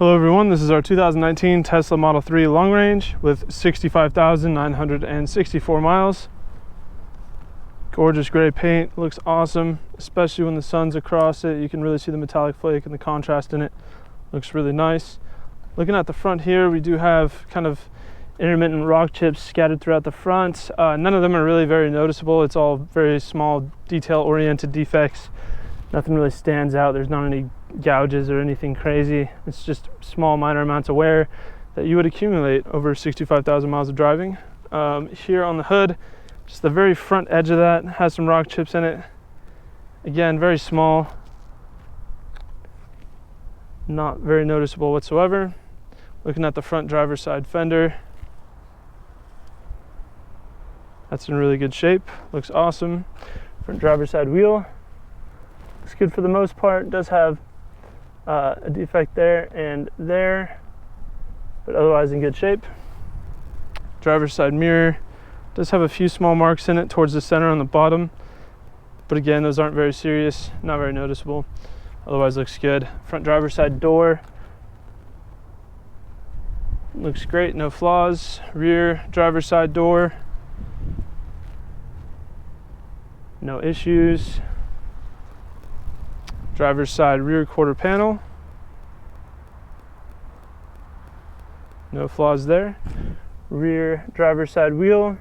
Hello everyone, this is our 2019 Tesla Model 3 long range with 65,964 miles. Gorgeous gray paint, looks awesome, especially when the sun's across it. You can really see the metallic flake and the contrast in it. Looks really nice. Looking at the front here, we do have kind of intermittent rock chips scattered throughout the front. None of them are really very noticeable. It's all very small, detail-oriented defects. Nothing really stands out. There's not any gouges or anything crazy. It's just small, minor amounts of wear that you would accumulate over 65,000 miles of driving. Here on the hood, just the very front edge of that has some rock chips in it. Again, very small, not very noticeable whatsoever. Looking at the front driver's side fender, that's in really good shape, looks awesome. Front driver's side wheel, looks good for the most part. It does have a defect there and there, but otherwise in good shape. Driver's side mirror does have a few small marks in it towards the center on the bottom, but again, those aren't very serious, not very noticeable. Otherwise looks good. Front driver's side door looks great, no flaws. Rear driver's side door, no issues. Driver's side rear quarter panel, no flaws there. Rear driver's side wheel,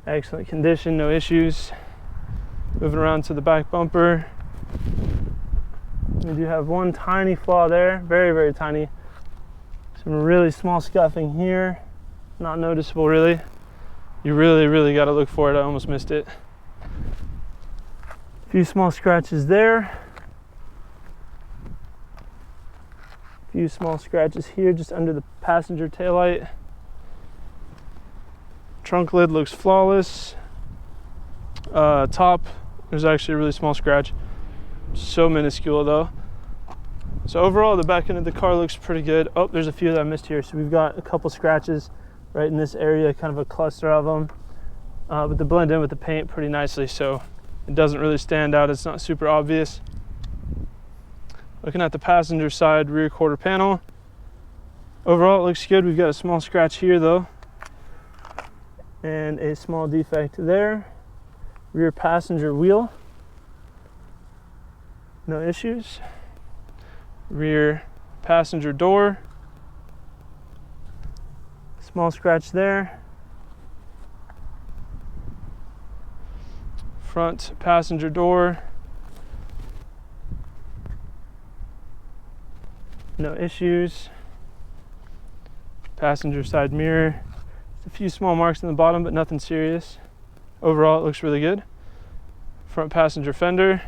excellent condition, no issues. Moving around to the back bumper, we do have one tiny flaw there, very, very tiny. Some really small scuffing here, not noticeable really. You really got to look for it. I almost missed it. A few small scratches there. A few small scratches here just under the passenger taillight. Trunk lid looks flawless. Top, there's actually a really small scratch. So minuscule though. So overall, the back end of the car looks pretty good. Oh, there's a few that I missed here. So we've got a couple scratches right in this area, kind of a cluster of them. But they blend in with the paint pretty nicely, so it doesn't really stand out. It's not super obvious. Looking at the passenger side rear quarter panel, overall it looks good. We've got a small scratch here though, and a small defect there. Rear passenger wheel, no issues. Rear passenger door, small scratch there. Front passenger door, no issues. Passenger side mirror, a few small marks in the bottom, but nothing serious. Overall, it looks really good. Front passenger fender,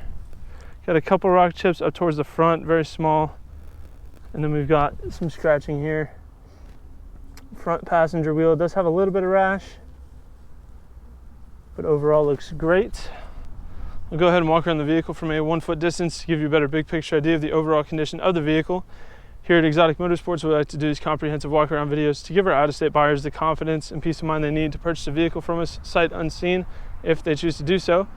got a couple rock chips up towards the front, very small. And then we've got some scratching here. Front passenger wheel does have a little bit of rash, but overall looks great. We'll go ahead and walk around the vehicle from a 1 foot distance to give you a better big picture idea of the overall condition of the vehicle. Here at Exotic Motorsports, what we like to do is comprehensive walk around videos to give our out-of-state buyers the confidence and peace of mind they need to purchase a vehicle from us sight unseen if they choose to do so.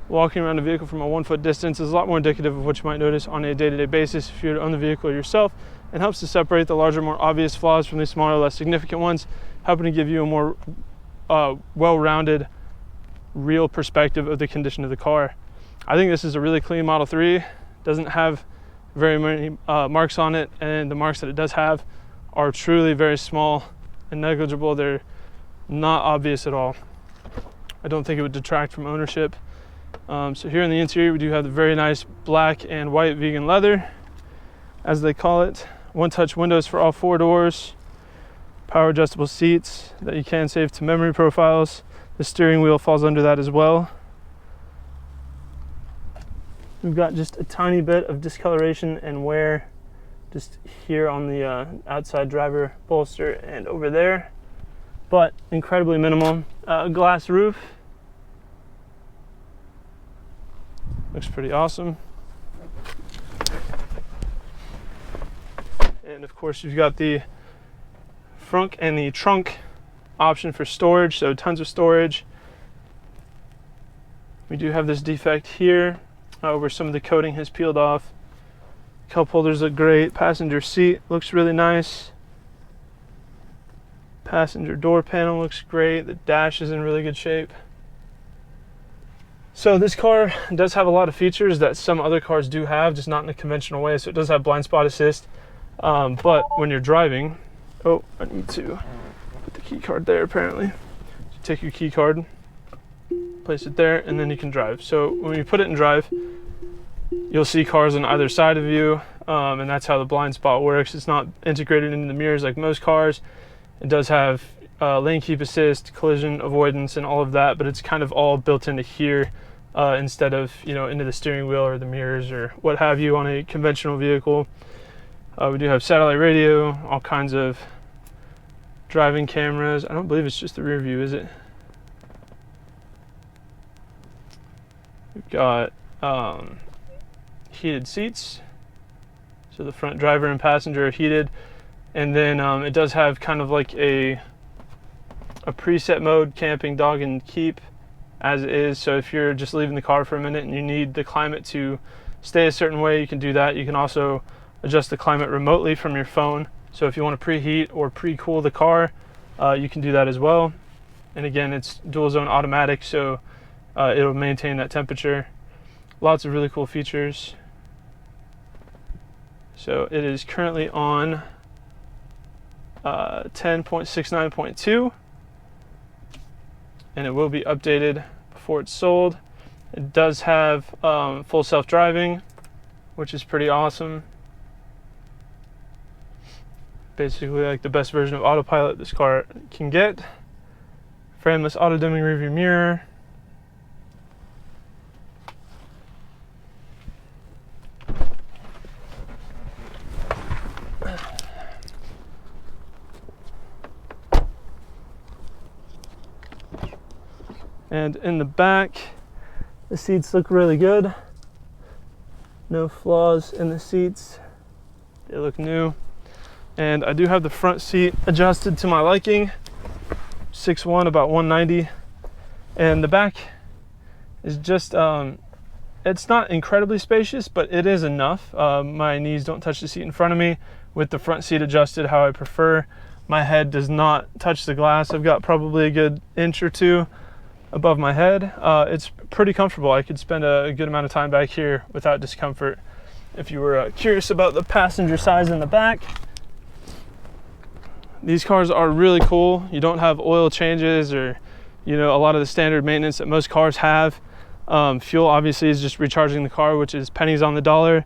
Walking around a vehicle from a 1 foot distance is a lot more indicative of what you might notice on a day-to-day basis if you were to own the vehicle yourself, and helps to separate the larger, more obvious flaws from the smaller, less significant ones, helping to give you a more well-rounded, real perspective of the condition of the car. I think this is a really clean Model 3. Doesn't have very many marks on it, and the marks that it does have are truly very small and negligible. They're not obvious at all. I don't think it would detract from ownership. So here in the interior, we do have the very nice black and white vegan leather, as they call it. One-touch windows for all 4 doors. Power adjustable seats that you can save to memory profiles. The steering wheel falls under that as well. We've got just a tiny bit of discoloration and wear just here on the outside driver bolster and over there, but incredibly minimal. Glass roof. Looks pretty awesome. And of course, you've got the front and the trunk option for storage, so tons of storage. We do have this defect here where some of the coating has peeled off. Cup holders look great. Passenger seat looks really nice. Passenger door panel looks great. The dash is in really good shape. So this car does have a lot of features that some other cars do have, just not in a conventional way. So it does have blind spot assist, but when you're driving, oh, I need to put the key card there apparently. So take your key card, place it there, and then you can drive. So when you put it in drive, you'll see cars on either side of you, and that's how the blind spot works. It's not integrated into the mirrors like most cars. It does have lane keep assist, collision avoidance, and all of that, but it's kind of all built into here instead of, you know, into the steering wheel or the mirrors or what have you on a conventional vehicle. We do have satellite radio, all kinds of driving cameras. I don't believe it's just the rear view, is it? We've got heated seats, so the front driver and passenger are heated, and then it does have kind of like a preset mode, camping, dog, and keep as is. So if you're just leaving the car for a minute and you need the climate to stay a certain way, you can do that. You can also adjust the climate remotely from your phone. So if you want to preheat or pre-cool the car, you can do that as well. And again, it's dual zone automatic, so it'll maintain that temperature. Lots of really cool features. So it is currently on 10.69.2. and it will be updated before it's sold. It does have full self-driving, which is pretty awesome. Basically like the best version of autopilot this car can get. Frameless auto-dimming rearview mirror. And in the back, the seats look really good. No flaws in the seats. They look new. And I do have the front seat adjusted to my liking. 6'1", about 190. And the back is just, it's not incredibly spacious, but it is enough. My knees don't touch the seat in front of me. With the front seat adjusted how I prefer, my head does not touch the glass. I've got probably a good inch or two above my head. It's pretty comfortable. I could spend a good amount of time back here without discomfort. If you were curious about the passenger size in the back, these cars are really cool. You don't have oil changes or, you know, a lot of the standard maintenance that most cars have. Fuel obviously is just recharging the car, which is pennies on the dollar.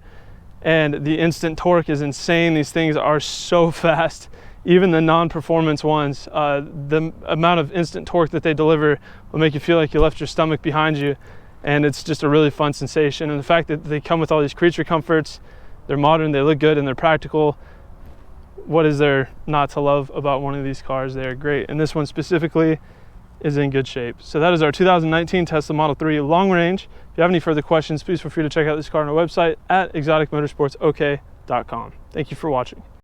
And the instant torque is insane. These things are so fast. Even the non-performance ones, the amount of instant torque that they deliver will make you feel like you left your stomach behind you, and it's just a really fun sensation. And the fact that they come with all these creature comforts, they're modern, they look good, and they're practical. What is there not to love about one of these cars? They're great, and this one specifically is in good shape. So that is our 2019 Tesla Model 3 long range. If you have any further questions, please feel free to check out this car on our website at exoticmotorsportsok.com. Thank you for watching.